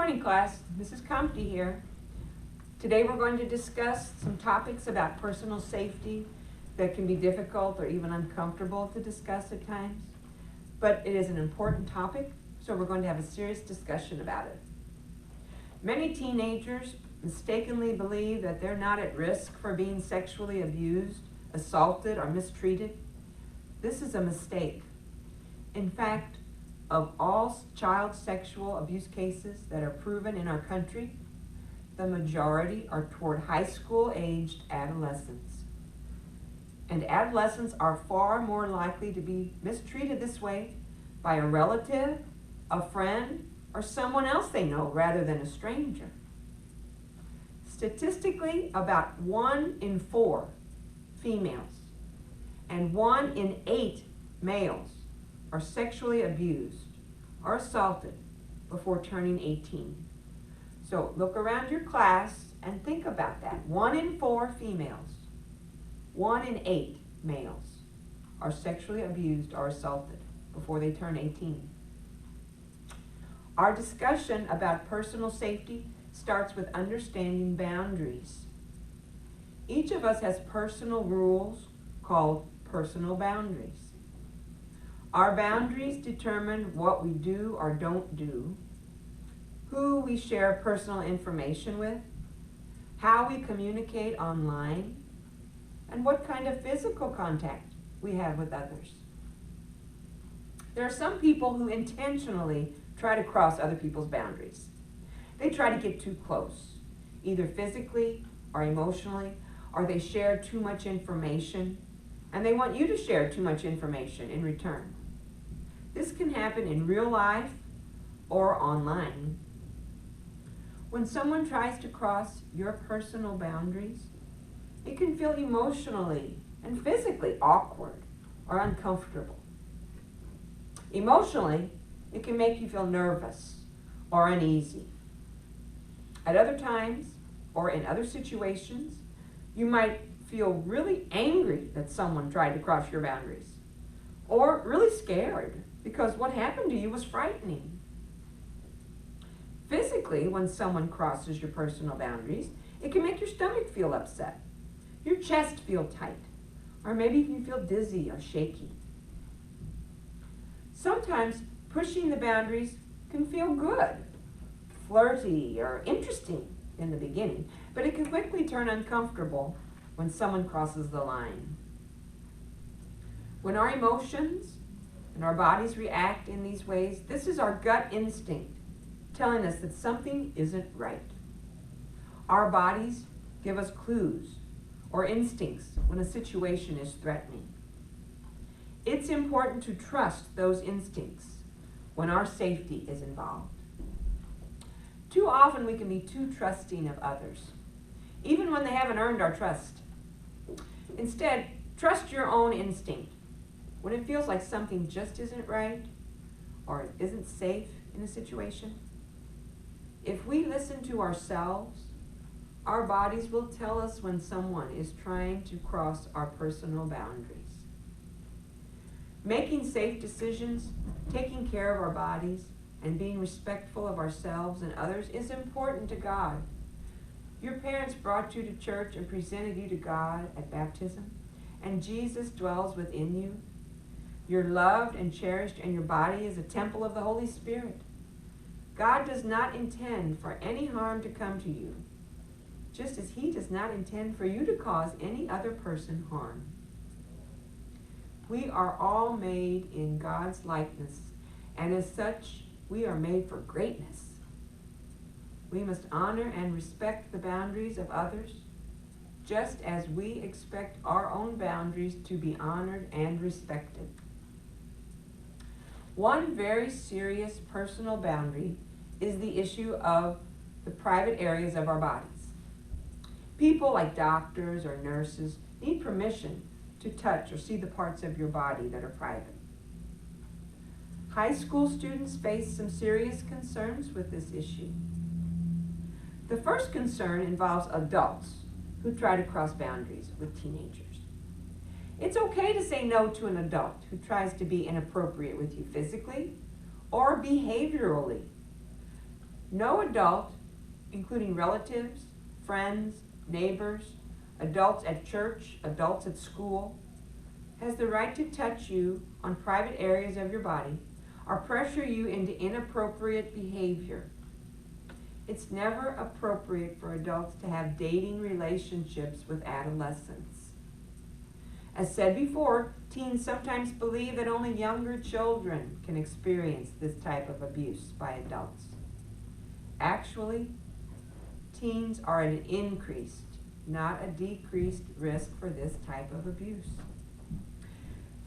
morning, class. Mrs. Compty here. Today we're going to discuss some topics about personal safety that can be difficult or even uncomfortable to discuss at times. But it is an important topic, so we're going to have a serious discussion about it. Many teenagers mistakenly believe that they're not at risk for being sexually abused, assaulted, or mistreated. This is a mistake. In fact, of all child sexual abuse cases that are proven in our country, the majority are toward high school-aged adolescents. And adolescents are far more likely to be mistreated this way by a relative, a friend, or someone else they know rather than a stranger. Statistically, about 1 in 4 females and 1 in 8 males are sexually abused or assaulted before turning 18. So look around your class and think about that. 1 in 4 females, 1 in 8 males are sexually abused or assaulted before they turn 18. Our discussion about personal safety starts with understanding boundaries. Each of us has personal rules called personal boundaries. Our boundaries determine what we do or don't do, who we share personal information with, how we communicate online, and what kind of physical contact we have with others. There are some people who intentionally try to cross other people's boundaries. They try to get too close, either physically or emotionally, or they share too much information, and they want you to share too much information in return. This can happen in real life or online. When someone tries to cross your personal boundaries, it can feel emotionally and physically awkward or uncomfortable. Emotionally, it can make you feel nervous or uneasy. At other times, or in other situations, you might feel really angry that someone tried to cross your boundaries, or really scared because what happened to you was frightening. Physically, when someone crosses your personal boundaries, it can make your stomach feel upset, your chest feel tight, or maybe you can feel dizzy or shaky. Sometimes pushing the boundaries can feel good, flirty, or interesting in the beginning, but it can quickly turn uncomfortable when someone crosses the line. When our emotions and our bodies react in these ways, this is our gut instinct telling us that something isn't right. Our bodies give us clues or instincts when a situation is threatening. It's important to trust those instincts when our safety is involved. Too often we can be too trusting of others, even when they haven't earned our trust. Instead, trust your own instinct. When it feels like something just isn't right or isn't safe in a situation, if we listen to ourselves, our bodies will tell us when someone is trying to cross our personal boundaries. Making safe decisions, taking care of our bodies, and being respectful of ourselves and others is important to God. Your parents brought you to church and presented you to God at baptism, and Jesus dwells within you. You're loved and cherished, and your body is a temple of the Holy Spirit. God does not intend for any harm to come to you, just as He does not intend for you to cause any other person harm. We are all made in God's likeness, and as such, we are made for greatness. We must honor and respect the boundaries of others, just as we expect our own boundaries to be honored and respected. One very serious personal boundary is the issue of the private areas of our bodies. People like doctors or nurses need permission to touch or see the parts of your body that are private. High school students face some serious concerns with this issue. The first concern involves adults who try to cross boundaries with teenagers. It's okay to say no to an adult who tries to be inappropriate with you physically or behaviorally. No adult, including relatives, friends, neighbors, adults at church, adults at school, has the right to touch you on private areas of your body or pressure you into inappropriate behavior. It's never appropriate for adults to have dating relationships with adolescents. As said before, teens sometimes believe that only younger children can experience this type of abuse by adults. Actually, teens are at an increased, not a decreased risk for this type of abuse.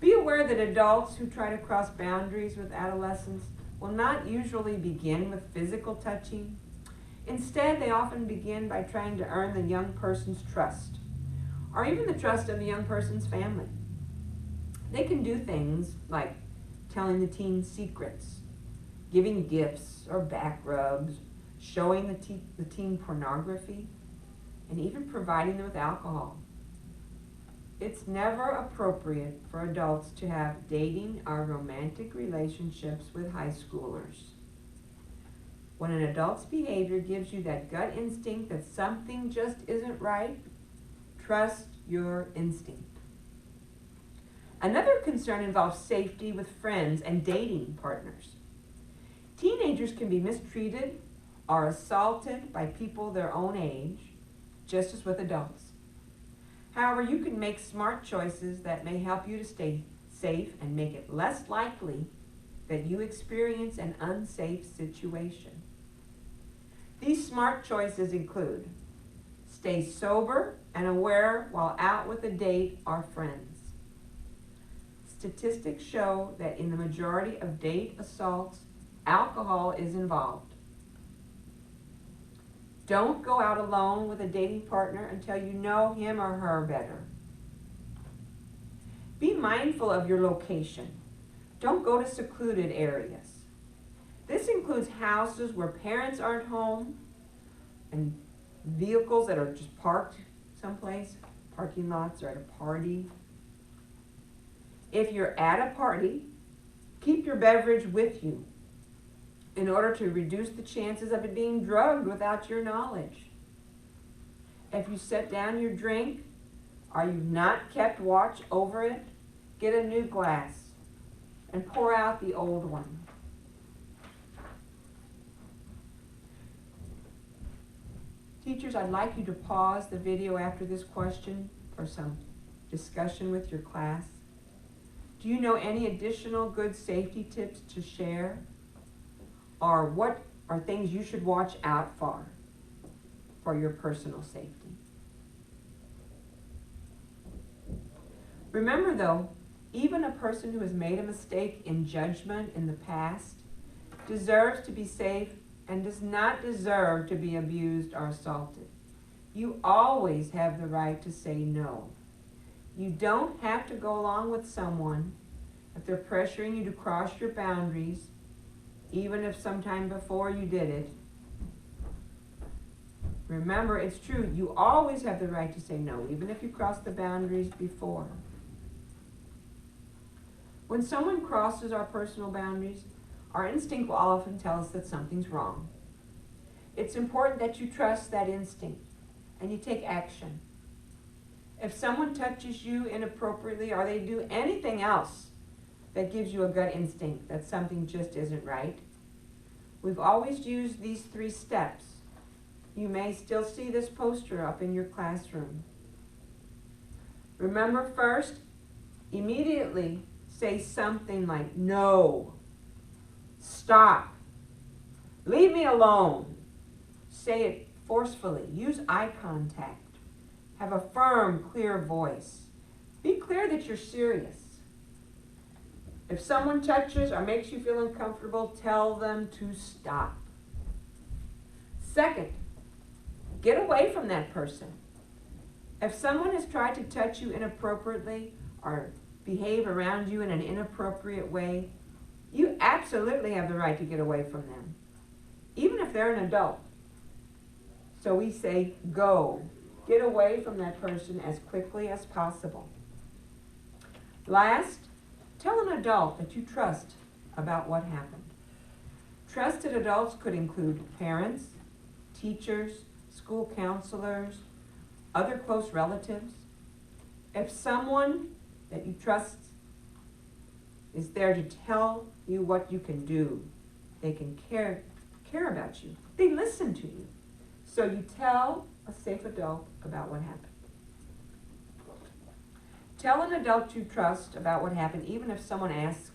Be aware that adults who try to cross boundaries with adolescents will not usually begin with physical touching. Instead, they often begin by trying to earn the young person's trust, or even the trust of the young person's family. They can do things like telling the teen secrets, giving gifts or back rubs, showing the teen pornography, and even providing them with alcohol. It's never appropriate for adults to have dating or romantic relationships with high schoolers. When an adult's behavior gives you that gut instinct that something just isn't right, trust your instinct. Another concern involves safety with friends and dating partners. Teenagers can be mistreated or assaulted by people their own age, just as with adults. However, you can make smart choices that may help you to stay safe and make it less likely that you experience an unsafe situation. These smart choices include: stay sober and aware while out with a date or friends. Statistics show that in the majority of date assaults, alcohol is involved. Don't go out alone with a dating partner until you know him or her better. Be mindful of your location. Don't go to secluded areas. This includes houses where parents aren't home and vehicles that are just parked someplace, parking lots or at a party. If you're at a party, keep your beverage with you in order to reduce the chances of it being drugged without your knowledge. If you set down your drink or you've not kept watch over it, get a new glass and pour out the old one. Teachers, I'd like you to pause the video after this question for some discussion with your class. Do you know any additional good safety tips to share? Or what are things you should watch out for your personal safety? Remember though, even a person who has made a mistake in judgment in the past deserves to be safe and does not deserve to be abused or assaulted. You always have the right to say no. You don't have to go along with someone if they're pressuring you to cross your boundaries, even if sometime before you did it. Remember, it's true, you always have the right to say no, even if you crossed the boundaries before. When someone crosses our personal boundaries, our instinct will often tell us that something's wrong. It's important that you trust that instinct and you take action. If someone touches you inappropriately or they do anything else that gives you a gut instinct that something just isn't right, we've always used these 3 steps. You may still see this poster up in your classroom. Remember, first, immediately say something like, no, stop, leave me alone. Say it forcefully. Use eye contact. Have a firm, clear voice. Be clear that you're serious. If someone touches or makes you feel uncomfortable, tell them to stop. Second, get away from that person. If someone has tried to touch you inappropriately or behave around you in an inappropriate way, you absolutely have the right to get away from them, even if they're an adult. So we say, go. Get away from that person as quickly as possible. Last, tell an adult that you trust about what happened. Trusted adults could include parents, teachers, school counselors, other close relatives. If someone that you trust is there to tell you what you can do, they can care about you. They listen to you. So you tell a safe adult about what happened. Tell an adult you trust about what happened, even if someone asked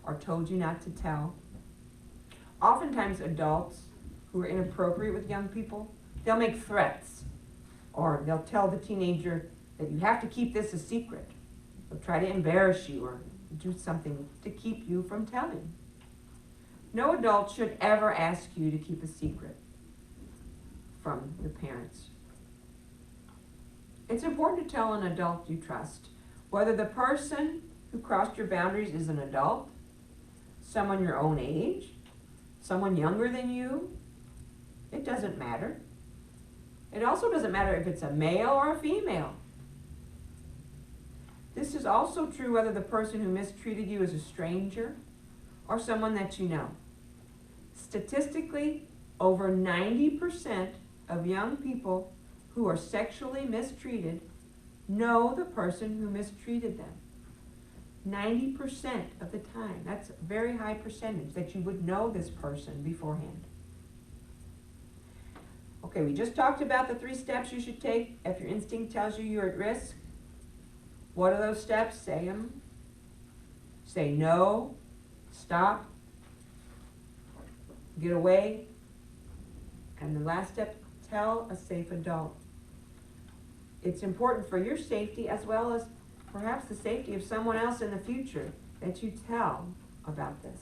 or told you not to tell. Oftentimes adults who are inappropriate with young people, they'll make threats, or they'll tell the teenager that you have to keep this a secret. They'll try to embarrass you or do something to keep you from telling. No adult should ever ask you to keep a secret from your parents. It's important to tell an adult you trust, whether the person who crossed your boundaries is an adult, someone your own age, someone younger than you. It doesn't matter. It also doesn't matter if it's a male or a female. This is also true whether the person who mistreated you is a stranger or someone that you know. Statistically, over 90% of young people who are sexually mistreated know the person who mistreated them. 90% of the time. That's a very high percentage that you would know this person beforehand. Okay, we just talked about the 3 steps you should take if your instinct tells you you're at risk. What are those steps? Say them. Say no, stop, get away. And the last step, tell a safe adult. It's important for your safety as well as perhaps the safety of someone else in the future that you tell about this.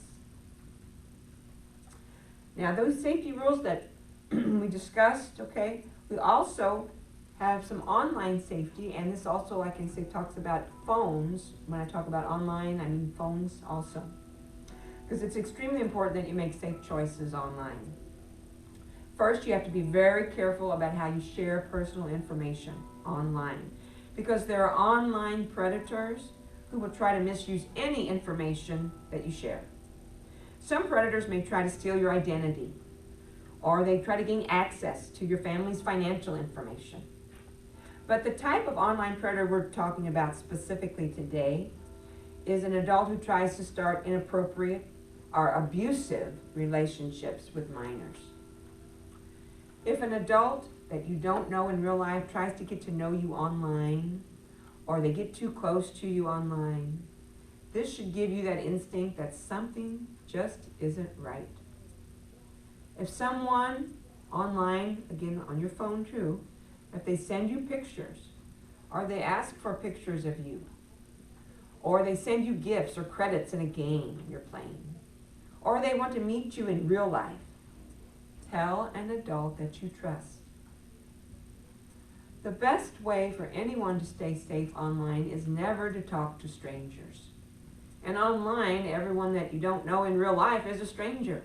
Now, those safety rules that we discussed, okay, we also have some online safety, and this also, like I say, talks about phones. When I talk about online, I mean phones also. Because it's extremely important that you make safe choices online. First, you have to be very careful about how you share personal information online, because there are online predators who will try to misuse any information that you share. Some predators may try to steal your identity, or they try to gain access to your family's financial information. But the type of online predator we're talking about specifically today is an adult who tries to start inappropriate or abusive relationships with minors. If an adult that you don't know in real life tries to get to know you online, or they get too close to you online, this should give you that instinct that something just isn't right. If someone online, again on your phone too, if they send you pictures, or they ask for pictures of you, or they send you gifts or credits in a game you're playing, or they want to meet you in real life, tell an adult that you trust. The best way for anyone to stay safe online is never to talk to strangers. And online, everyone that you don't know in real life is a stranger.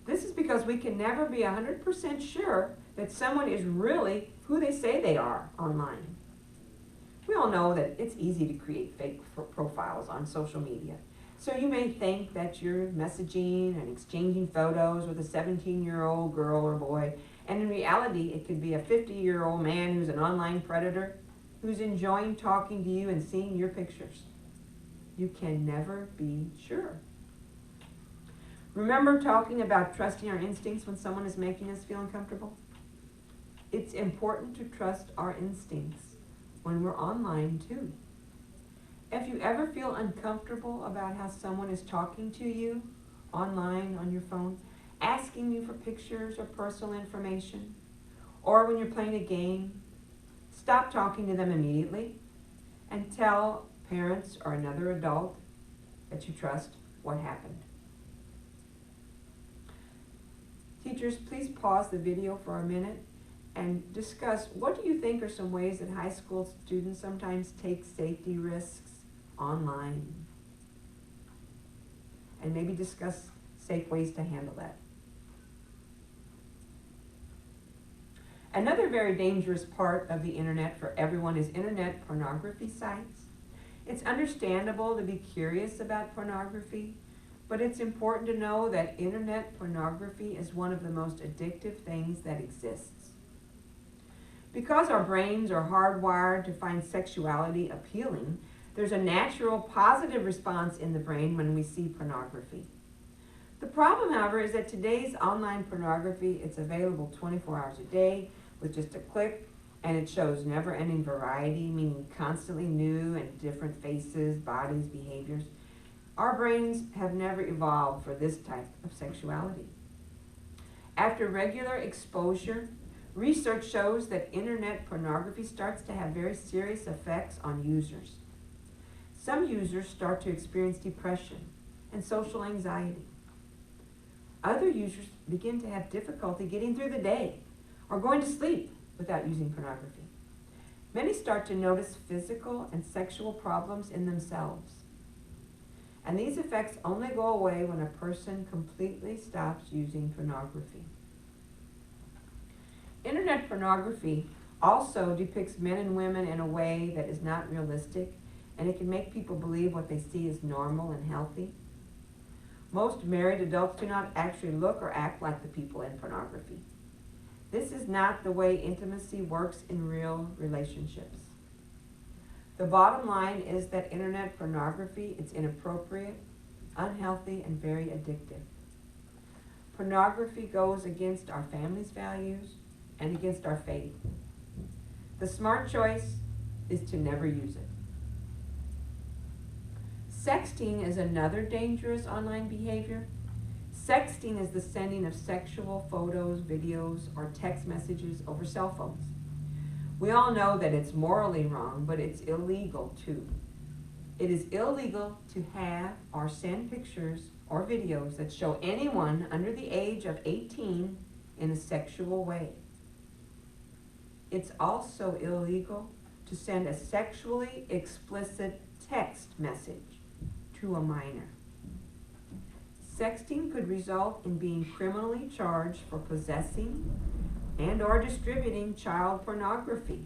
This is because we can never be 100% sure that someone is really who they say they are online. We all know that it's easy to create fake profiles on social media. So you may think that you're messaging and exchanging photos with a 17-year-old girl or boy, and in reality, it could be a 50-year-old man who's an online predator who's enjoying talking to you and seeing your pictures. You can never be sure. Remember talking about trusting our instincts when someone is making us feel uncomfortable? It's important to trust our instincts when we're online too. If you ever feel uncomfortable about how someone is talking to you online on your phone, asking you for pictures or personal information, or when you're playing a game, stop talking to them immediately and tell parents or another adult that you trust what happened. Teachers, please pause the video for a minute and discuss what do you think are some ways that high school students sometimes take safety risks online, and maybe discuss safe ways to handle that. Another very dangerous part of the internet for everyone is internet pornography sites. It's understandable to be curious about pornography, But it's important to know that internet pornography is one of the most addictive things that exists. Because our brains are hardwired to find sexuality appealing, there's a natural positive response in the brain when we see pornography. The problem, however, is that today's online pornography, it's available 24 hours a day with just a click, and it shows never-ending variety, meaning constantly new and different faces, bodies, behaviors. Our brains have never evolved for this type of sexuality. After regular exposure, research shows that internet pornography starts to have very serious effects on users. Some users start to experience depression and social anxiety. Other users begin to have difficulty getting through the day or going to sleep without using pornography. Many start to notice physical and sexual problems in themselves. And these effects only go away when a person completely stops using pornography. Internet pornography also depicts men and women in a way that is not realistic, and it can make people believe what they see is normal and healthy. Most married adults do not actually look or act like the people in pornography. This is not the way intimacy works in real relationships. The bottom line is that internet pornography is inappropriate, unhealthy, and very addictive. Pornography goes against our family's values and against our faith. The smart choice is to never use it. Sexting is another dangerous online behavior. Sexting is the sending of sexual photos, videos, or text messages over cell phones. We all know that it's morally wrong, but it's illegal too. It is illegal to have or send pictures or videos that show anyone under the age of 18 in a sexual way. It's also illegal to send a sexually explicit text message to a minor. Sexting could result in being criminally charged for possessing and or distributing child pornography.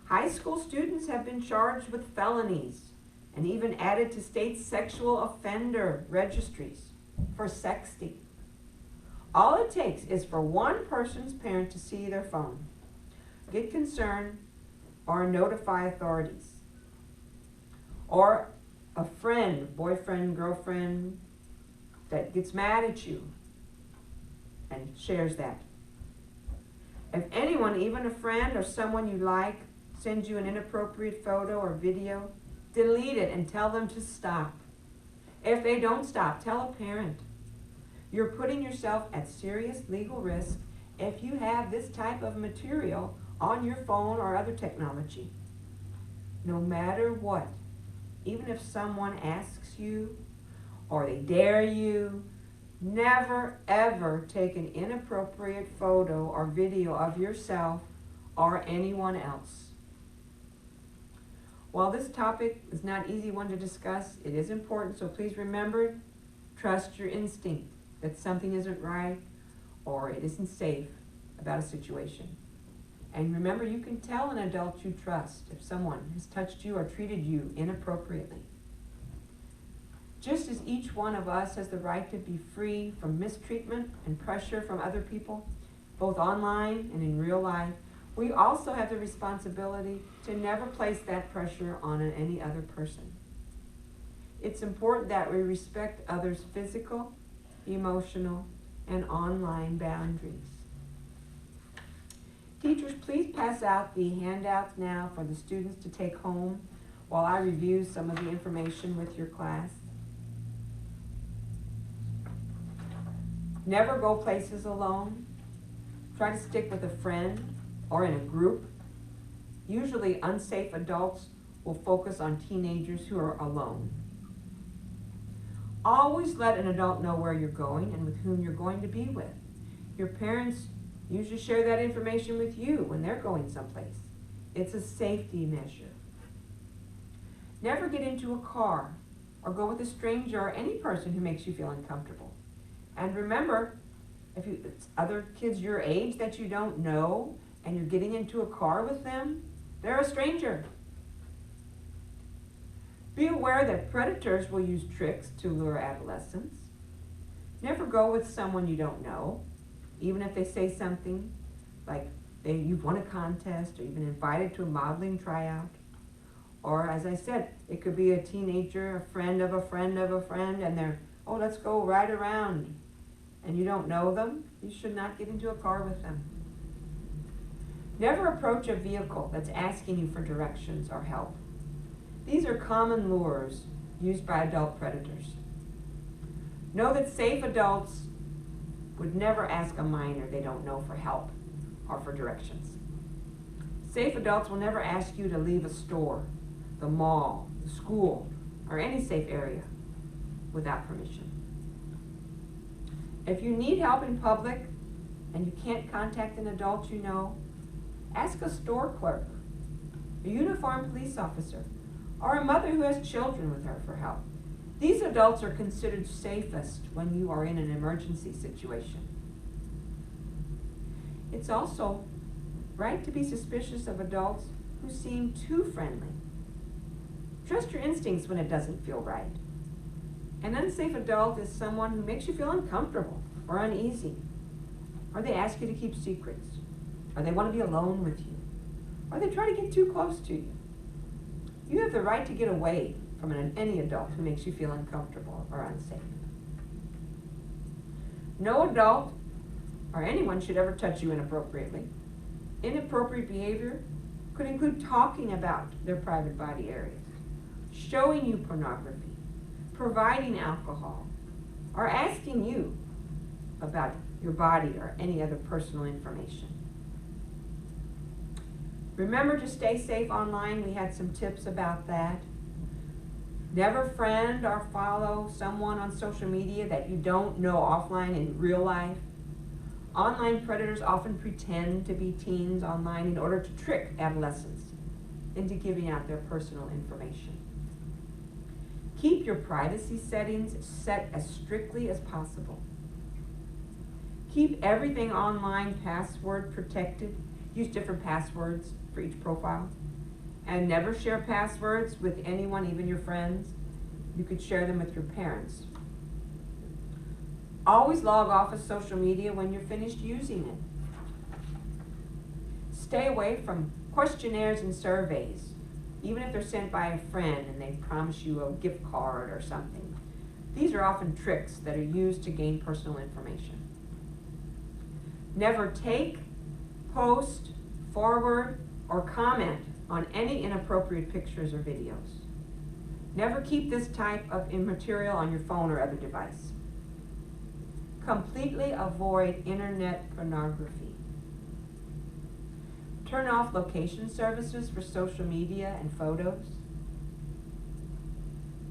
High school students have been charged with felonies and even added to state sexual offender registries for sexting. All it takes is for one person's parent to see their phone, get concerned, or notify authorities. Or a friend, boyfriend, girlfriend, that gets mad at you and shares that. If anyone, even a friend or someone you like, sends you an inappropriate photo or video, delete it and tell them to stop. If they don't stop, tell a parent. You're putting yourself at serious legal risk if you have this type of material on your phone or other technology. No matter what, even if someone asks you or they dare you, never ever take an inappropriate photo or video of yourself or anyone else. While this topic is not an easy one to discuss, it is important, so please remember, trust your instinct that something isn't right or it isn't safe about a situation. And remember, you can tell an adult you trust if someone has touched you or treated you inappropriately. Just as each one of us has the right to be free from mistreatment and pressure from other people, both online and in real life, we also have the responsibility to never place that pressure on any other person. It's important that we respect others' physical, emotional, and online boundaries. Teachers, please pass out the handouts now for the students to take home while I review some of the information with your class. Never go places alone. Try to stick with a friend or in a group. Usually unsafe adults will focus on teenagers who are alone. Always let an adult know where you're going and with whom you're going to be with. Your parents usually share that information with you when they're going someplace. It's a safety measure. Never get into a car or go with a stranger or any person who makes you feel uncomfortable. And remember, if it's other kids your age that you don't know and you're getting into a car with them, they're a stranger. Be aware that predators will use tricks to lure adolescents. Never go with someone you don't know, even if they say something like you've won a contest or you've been invited to a modeling tryout. Or as I said, it could be a teenager, a friend of a friend of a friend, and they're, oh, let's go ride around. And you don't know them, you should not get into a car with them. Never approach a vehicle that's asking you for directions or help. These are common lures used by adult predators. Know that safe adults would never ask a minor they don't know for help or for directions. Safe adults will never ask you to leave a store, the mall, the school, or any safe area without permission. If you need help in public and you can't contact an adult you know, ask a store clerk, a uniformed police officer, or a mother who has children with her for help. These adults are considered safest when you are in an emergency situation. It's also right to be suspicious of adults who seem too friendly. Trust your instincts when it doesn't feel right. An unsafe adult is someone who makes you feel uncomfortable or uneasy, or they ask you to keep secrets, or they want to be alone with you, or they try to get too close to you. You have the right to get away from any adult who makes you feel uncomfortable or unsafe. No adult or anyone should ever touch you inappropriately. Inappropriate behavior could include talking about their private body areas, showing you pornography, providing alcohol, or asking you about your body or any other personal information. Remember to stay safe online. We had some tips about that. Never friend or follow someone on social media that you don't know offline in real life. Online predators often pretend to be teens online in order to trick adolescents into giving out their personal information. Keep your privacy settings set as strictly as possible. Keep everything online password protected. Use different passwords for each profile. And never share passwords with anyone, even your friends. You could share them with your parents. Always log off of social media when you're finished using it. Stay away from questionnaires and surveys, even if they're sent by a friend and they promise you a gift card or something. These are often tricks that are used to gain personal information. Never take, post, forward, or comment on any inappropriate pictures or videos. Never keep this type of material on your phone or other device. Completely avoid internet pornography. Turn off location services for social media and photos.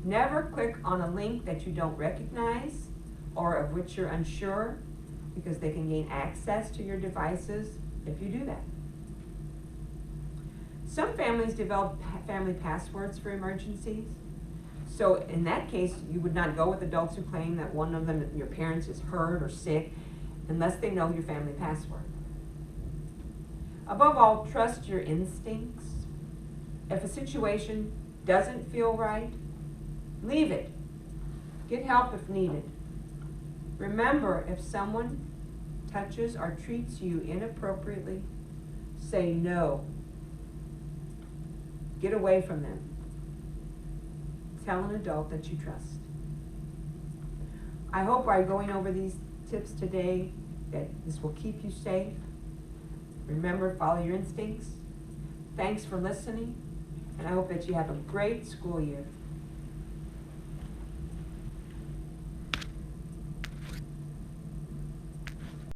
Never click on a link that you don't recognize or of which you're unsure, because they can gain access to your devices if you do that. Some families develop family passwords for emergencies. So in that case, you would not go with adults who claim that one of them, your parents, is hurt or sick, unless they know your family password. Above all, trust your instincts. If a situation doesn't feel right, leave it. Get help if needed. Remember, if someone touches or treats you inappropriately, say no. Get away from them. Tell an adult that you trust. I hope by going over these tips today that this will keep you safe. Remember, follow your instincts. Thanks for listening, and I hope that you have a great school year.